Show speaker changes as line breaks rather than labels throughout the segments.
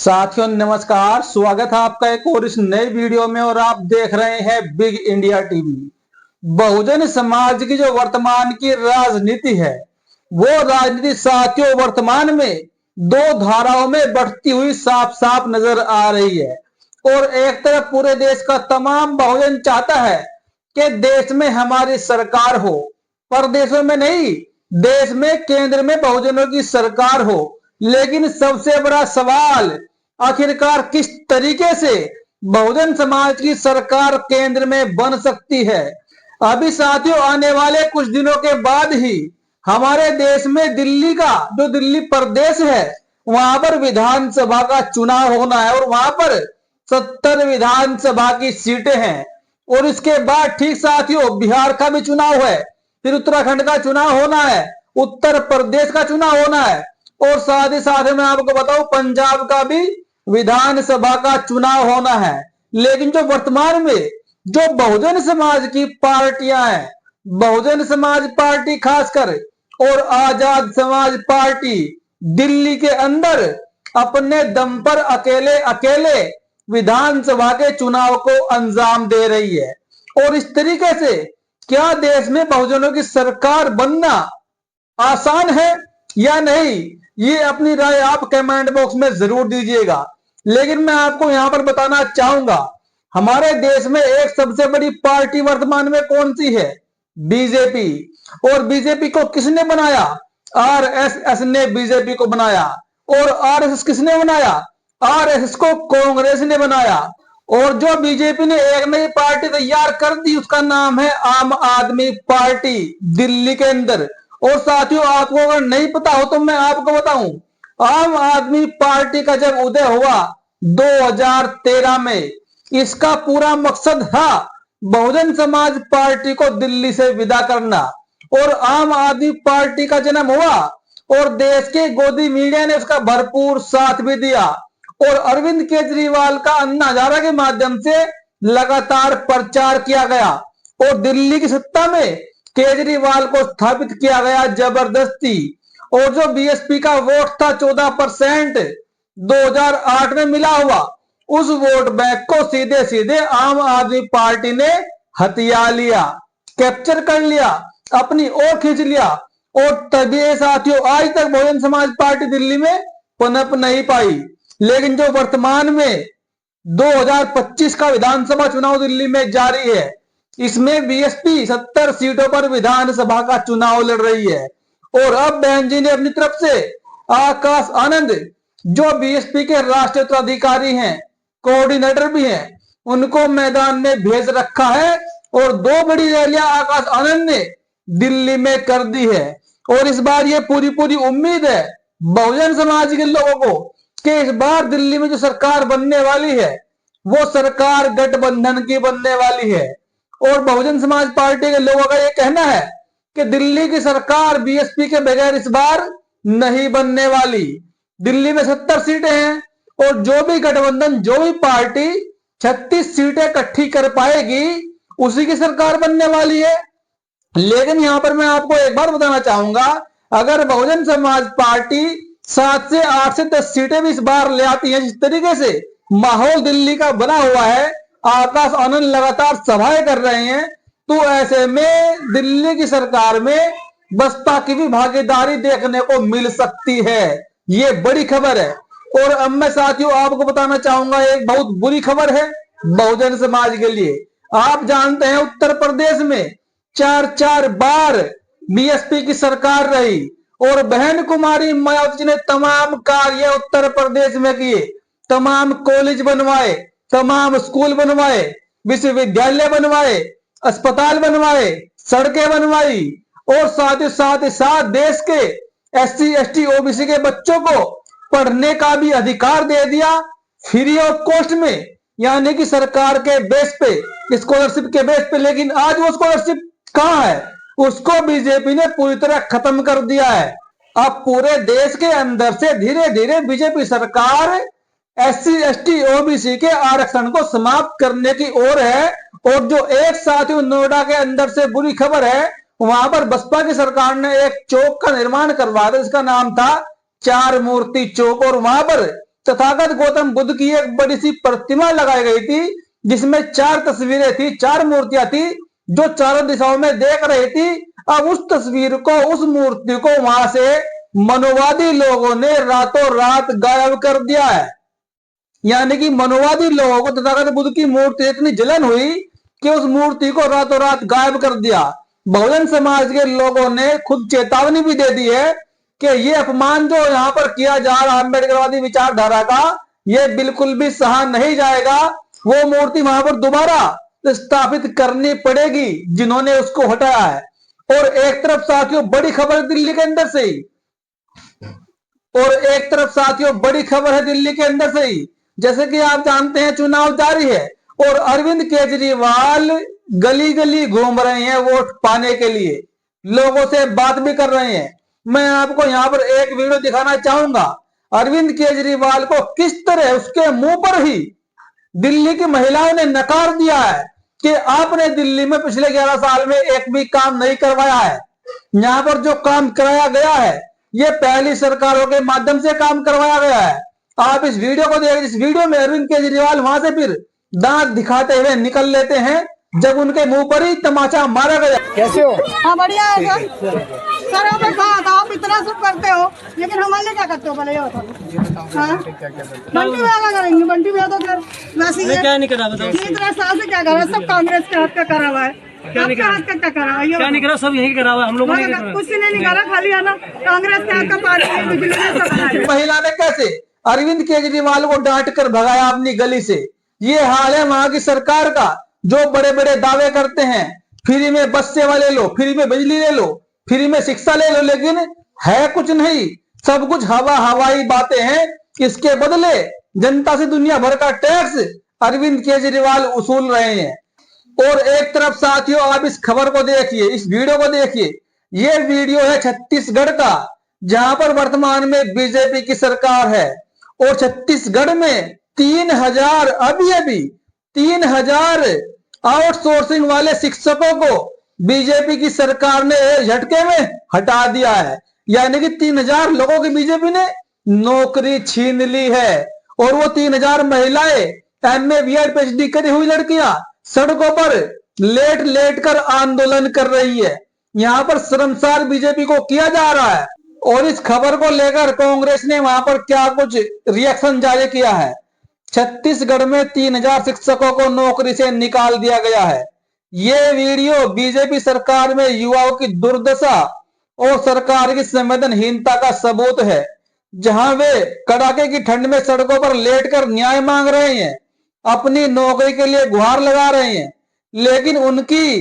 साथियों नमस्कार, स्वागत है आपका एक और इस नए वीडियो में। और आप देख रहे हैं big India TV. Bahujan Samaj की जो वर्तमान की राजनीति है, वो राजनीति साथियों वर्तमान में दो धाराओं में बढ़ती हुई साफ साफ नजर आ रही है। और एक तरफ पूरे देश का तमाम बहुजन चाहता है कि देश में हमारी सरकार हो, परदेशों में नहीं, देश में केंद्र में बहुजनों की सरकार हो। लेकिन सबसे बड़ा सवाल, आखिरकार किस तरीके से बहुजन समाज की सरकार केंद्र में बन सकती है। अभी साथियों आने वाले कुछ दिनों के बाद ही हमारे देश में दिल्ली का जो दिल्ली प्रदेश है, वहां पर विधानसभा का चुनाव होना है। और वहां पर 70 विधानसभा की सीटें हैं। और इसके बाद ठीक साथियों बिहार का भी चुनाव है, फिर उत्तराखंड का चुनाव होना है, उत्तर प्रदेश का चुनाव होना है, और साथ ही साथ मैं आपको बताऊं पंजाब का भी विधानसभा का चुनाव होना है। लेकिन जो वर्तमान में जो बहुजन समाज की पार्टियां हैं, बहुजन समाज पार्टी खासकर और आजाद समाज पार्टी दिल्ली के अंदर अपने दम पर अकेले अकेले विधानसभा के चुनाव को अंजाम दे रही है। और इस तरीके से क्या देश में बहुजनों की सरकार बनना आसान है या नहीं, ये अपनी राय आप कमेंट बॉक्स में जरूर दीजिएगा। लेकिन मैं आपको यहां पर बताना चाहूंगा, हमारे देश में एक सबसे बड़ी पार्टी वर्तमान में कौन सी है? बीजेपी। और बीजेपी को किसने बनाया? आरएसएस ने बीजेपी को बनाया। और आरएसएस किसने बनाया? आरएसएस को कांग्रेस ने बनाया। और जो बीजेपी ने एक नई पार्टी तैयार कर दी, उसका नाम है आम आदमी पार्टी दिल्ली के अंदर। और साथियों आपको अगर नहीं पता हो तो मैं आपको बताऊं, आम आदमी पार्टी का जब उदय हुआ 2013 में, इसका पूरा मकसद था बहुजन समाज पार्टी को दिल्ली से विदा करना। और आम आदमी पार्टी का जन्म हुआ और देश के गोदी मीडिया ने उसका भरपूर साथ भी दिया। और अरविंद केजरीवाल का अन्ना हजारा के माध्यम से लगातार प्रचार किया गया और दिल्ली की सत्ता में केजरीवाल को स्थापित किया गया जबरदस्ती। और जो बीएसपी का वोट था 14% 2008 में मिला हुआ, उस वोट बैंक को सीधे सीधे आम आदमी पार्टी ने हथिया लिया, कैप्चर कर लिया, अपनी ओर खींच लिया। और तभी साथियों आज तक बहुजन समाज पार्टी दिल्ली में पनप नहीं पाई। लेकिन जो वर्तमान में 2025 का विधानसभा चुनाव दिल्ली में जारी है, इसमें बीएसपी 70 सीटों पर विधानसभा का चुनाव लड़ रही है। और अब बहन जी ने अपनी तरफ से आकाश आनंद, जो बीएसपी के राष्ट्रीय उत्तराधिकारी हैं, कोऑर्डिनेटर भी हैं, उनको मैदान में भेज रखा है। और 2 बड़ी रैलियां आकाश आनंद ने दिल्ली में कर दी है। और इस बार ये पूरी उम्मीद है बहुजन समाज के लोगों को कि इस बार दिल्ली में जो सरकार बनने वाली है, वो सरकार गठबंधन की बनने वाली है। और बहुजन समाज पार्टी के लोगों का ये कहना है कि दिल्ली की सरकार बीएसपी के बगैर इस बार नहीं बनने वाली। दिल्ली में 70 सीटें हैं और जो भी गठबंधन, जो भी पार्टी 36 सीटें इकट्ठी कर पाएगी, उसी की सरकार बनने वाली है। लेकिन यहां पर मैं आपको एक बात बताना चाहूंगा, अगर बहुजन समाज पार्टी 7 से 8 से 10 सीटें भी इस बार ले आती है, जिस तरीके से माहौल दिल्ली का बना हुआ है, आकाश आनंद लगातार सभाएं कर रहे हैं, तो ऐसे में दिल्ली की सरकार में बसपा की भी भागीदारी देखने को मिल सकती है। ये बड़ी खबर है। और अब मैं साथियों आपको बताना चाहूंगा एक बहुत बुरी खबर है बहुजन समाज के लिए। आप जानते हैं उत्तर प्रदेश में 4 बार बीएसपी की सरकार रही और बहन कुमारी मायावती ने तमाम कार्य उत्तर प्रदेश में किए, तमाम कॉलेज बनवाए, तमाम स्कूल बनवाए, विश्वविद्यालय बनवाए, अस्पताल बनवाए, सड़कें बनवाई। और साथ ही साथ देश के एससी एसटी ओबीसी के बच्चों को पढ़ने का भी अधिकार दे दिया फ्री ऑफ कॉस्ट में, यानी कि सरकार के बेस पे, स्कॉलरशिप के बेस पे। लेकिन आज वो स्कॉलरशिप कहां है? उसको बीजेपी ने पूरी तरह खत्म कर दिया है। अब पूरे देश के अंदर से धीरे धीरे बीजेपी सरकार एससी एसटी ओबीसी के आरक्षण को समाप्त करने की ओर है। और जो एक साथ ही नोएडा के अंदर से बुरी खबर है, वहां पर बसपा की सरकार ने एक चौक का निर्माण करवा दिया, इसका नाम था 4 मूर्ति चौक। और वहां पर तथागत गौतम बुद्ध की एक बड़ी सी प्रतिमा लगाई गई थी, जिसमें 4 तस्वीरें थी, 4 मूर्तियां थी, जो चारों दिशाओं में देख रही थी। अब उस तस्वीर को, उस मूर्ति को वहां से मनोवादी लोगों ने रातों रात गायब कर दिया है। यानी कि मनोवादी लोगों को तथागत बुद्ध की मूर्ति इतनी जलन हुई कि उस मूर्ति को रातों रात गायब कर दिया। बहुजन समाज के लोगों ने खुद चेतावनी भी दे दी है कि ये अपमान जो यहाँ पर किया जा रहा है अम्बेडकरवादी विचारधारा का, ये बिल्कुल भी सहा नहीं जाएगा। वो मूर्ति वहां पर दोबारा स्थापित करनी पड़ेगी जिन्होंने उसको हटाया है। और एक तरफ साथियों बड़ी खबर दिल्ली के अंदर से ही, और एक तरफ साथियों बड़ी खबर है दिल्ली के अंदर से ही, जैसे कि आप जानते हैं चुनाव जारी है और अरविंद केजरीवाल गली गली घूम रहे हैं वोट पाने के लिए, लोगों से बात भी कर रहे हैं। मैं आपको यहाँ पर एक वीडियो दिखाना चाहूंगा। अरविंद केजरीवाल को किस तरह उसके मुंह पर ही दिल्ली की महिलाओं ने नकार दिया है कि आपने दिल्ली में पिछले 11 साल में एक भी काम नहीं करवाया है। यहाँ पर जो काम कराया गया है ये पहली सरकारों के माध्यम से काम करवाया गया है। आप इस वीडियो को देख, इस वीडियो में अरविंद केजरीवाल वहां से फिर दांत दिखाते हुए निकल लेते हैं जब उनके मुंह पर ही तमाचा मारा गया।
कैसे हो?
हाँ बढ़िया है सर हमें बात आप इतना सब करते हो लेकिन हमारे लिए क्या करते हो भले? हाँ बंटी भैया करेंगे, बंटी भैया तो फिर वैसे ही क्या नहीं करा बताओ। इतना साल से क्या करा, सब कांग्रेस के हाथ का करा हुआ है। क्या नहीं करा, हाथ का करा हुआ है? क्या नहीं करा, सब यही करा हुआ है। हम लोगों ने कुछ नहीं करा, खाली है ना कांग्रेस के हाथ का पार्टी।
महिला ने कैसे अरविंद केजरीवाल को डांट कर भगाया अपनी गली से। ये हाल है वहां की सरकार का, जो बड़े बड़े दावे करते हैं, फ्री में बस सेवा ले लो, फ्री में बिजली ले लो, फ्री में शिक्षा ले लो, लेकिन है कुछ नहीं, सब कुछ हवाई बातें हैं। इसके बदले जनता से दुनिया भर का टैक्स अरविंद केजरीवाल वसूल रहे हैं। और एक तरफ साथियों आप इस खबर को देखिए, इस वीडियो को देखिए। ये वीडियो है छत्तीसगढ़ का, जहां पर वर्तमान में बीजेपी की सरकार है और छत्तीसगढ़ में 3000 अभी 3000 आउटसोर्सिंग वाले शिक्षकों को बीजेपी की सरकार ने झटके में हटा दिया है। यानी कि 3000 लोगों की बीजेपी ने नौकरी छीन ली है। और वो 3000 महिलाएं, MA BEd PhD करी हुई लड़कियां सड़कों पर लेट लेट कर आंदोलन कर रही है। यहाँ पर शर्मसार बीजेपी को किया जा रहा है। और इस खबर को लेकर कांग्रेस ने वहां पर क्या कुछ रिएक्शन जारी किया है। छत्तीसगढ़ में 3000 शिक्षकों को नौकरी से निकाल दिया गया है। ये वीडियो बीजेपी सरकार में युवाओं की दुर्दशा और सरकार की संवेदनहीनता का सबूत है, जहां वे कड़ाके की ठंड में सड़कों पर लेटकर न्याय मांग रहे हैं, अपनी नौकरी के लिए गुहार लगा रहे हैं, लेकिन उनकी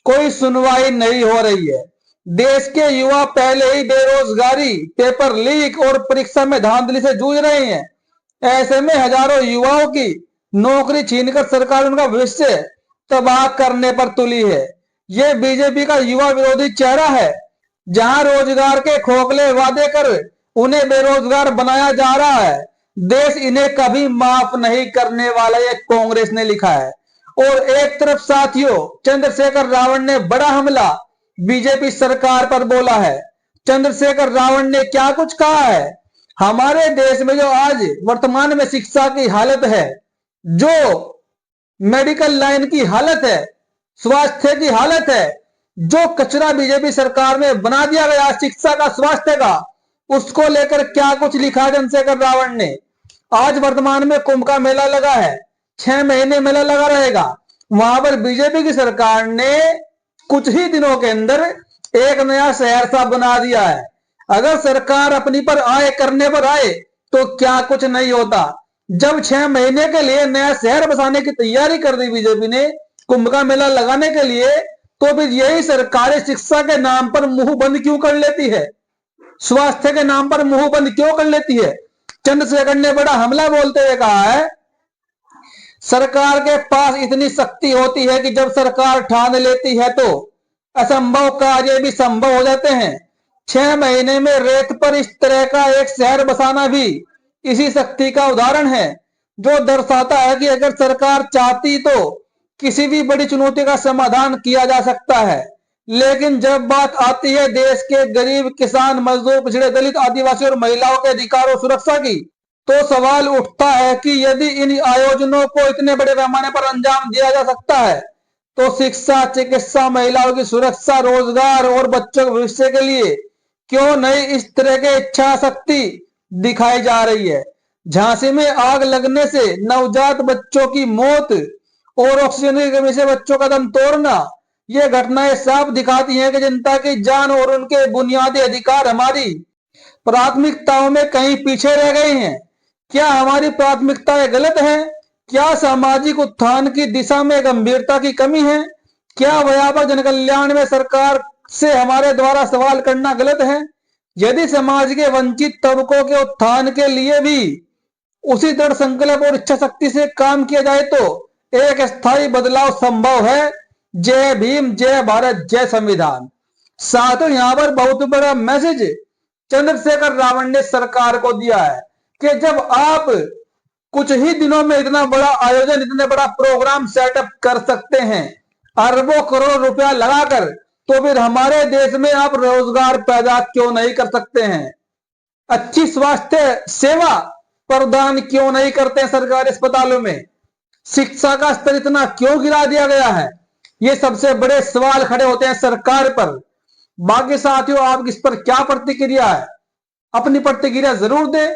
कोई सुनवाई नहीं हो रही है। देश के युवा पहले ही बेरोजगारी, पेपर लीक और परीक्षा में धांधली से जूझ रहे हैं। ऐसे में हजारों युवाओं की नौकरी छीनकर सरकार उनका भविष्य तबाह करने पर तुली है। ये बीजेपी का युवा विरोधी चेहरा है, जहां रोजगार के खोखले वादे कर उन्हें बेरोजगार बनाया जा रहा है। देश इन्हें कभी माफ नहीं करने वाला, ये कांग्रेस ने लिखा है। और एक तरफ साथियों चंद्रशेखर रावण ने बड़ा हमला बीजेपी सरकार पर बोला है। चंद्रशेखर रावण ने क्या कुछ कहा है। हमारे देश में जो आज वर्तमान में शिक्षा की हालत है, जो मेडिकल लाइन की हालत है, स्वास्थ्य की हालत है, जो कचरा बीजेपी सरकार में बना दिया गया शिक्षा का, स्वास्थ्य का, उसको लेकर क्या कुछ लिखा चंद्रशेखर रावण ने। आज वर्तमान में कुंभ का मेला लगा है, 6 महीने मेला लगा रहेगा। वहां पर बीजेपी की सरकार ने कुछ ही दिनों के अंदर एक नया शहर सा बना दिया है। अगर सरकार अपनी पर आए, करने पर आए, तो क्या कुछ नहीं होता। जब 6 महीने के लिए नया शहर बसाने की तैयारी कर दी बीजेपी ने कुंभ का मेला लगाने के लिए, तो फिर यही सरकारें शिक्षा के नाम पर मुंह बंद क्यों कर लेती है, स्वास्थ्य के नाम पर मुंह बंद क्यों कर लेती है। चंद्रशेखर ने बड़ा हमला बोलते हुए कहा है, सरकार के पास इतनी शक्ति होती है कि जब सरकार ठान लेती है तो असंभव कार्य भी संभव हो जाते हैं। 6 महीने में रेत पर इस तरह का एक शहर बसाना भी इसी शक्ति का उदाहरण है, जो दर्शाता है कि अगर सरकार चाहती तो किसी भी बड़ी चुनौती का समाधान किया जा सकता है। लेकिन जब बात आती है देश के गरीब, किसान, मजदूर, पिछड़े, दलित, आदिवासी और महिलाओं के अधिकार और सुरक्षा की, तो सवाल उठता है कि यदि इन आयोजनों को इतने बड़े पैमाने पर अंजाम दिया जा सकता है तो शिक्षा, चिकित्सा, महिलाओं की सुरक्षा, रोजगार और बच्चों के भविष्य के लिए क्यों नहीं इस तरह की इच्छा शक्ति दिखाई जा रही है। झांसी में आग लगने से नवजात बच्चों की मौत और ऑक्सीजन की कमी से बच्चों का दम तोड़ना, ये घटनाएं साफ दिखाती हैं कि जनता की जान और उनके बुनियादी अधिकार हमारी प्राथमिकताओं में कहीं पीछे रह गए हैं। क्या हमारी प्राथमिकताएं गलत हैं? क्या सामाजिक उत्थान की दिशा में गंभीरता की कमी है? क्या व्यापक जनकल्याण में सरकार से हमारे द्वारा सवाल करना गलत है? यदि समाज के वंचित तबकों के उत्थान के लिए भी उसी दृढ़ संकल्प और इच्छा शक्ति से काम किया जाए तो एक स्थायी बदलाव संभव है। जय भीम, जय भारत, जय संविधान। साथियों, यहाँ पर बहुत बड़ा मैसेज चंद्रशेखर रावण ने सरकार को दिया है कि जब आप कुछ ही दिनों में इतना बड़ा आयोजन, इतना बड़ा प्रोग्राम सेटअप कर सकते हैं अरबों करोड़ रुपया लगाकर, तो फिर हमारे देश में आप रोजगार पैदा क्यों नहीं कर सकते हैं? अच्छी स्वास्थ्य सेवा प्रदान क्यों नहीं करते हैं सरकारी अस्पतालों में? शिक्षा का स्तर इतना क्यों गिरा दिया गया है? ये सबसे बड़े सवाल खड़े होते हैं सरकार पर। बाकी साथियों, आप इस पर क्या प्रतिक्रिया है? अपनी प्रतिक्रिया जरूर दें।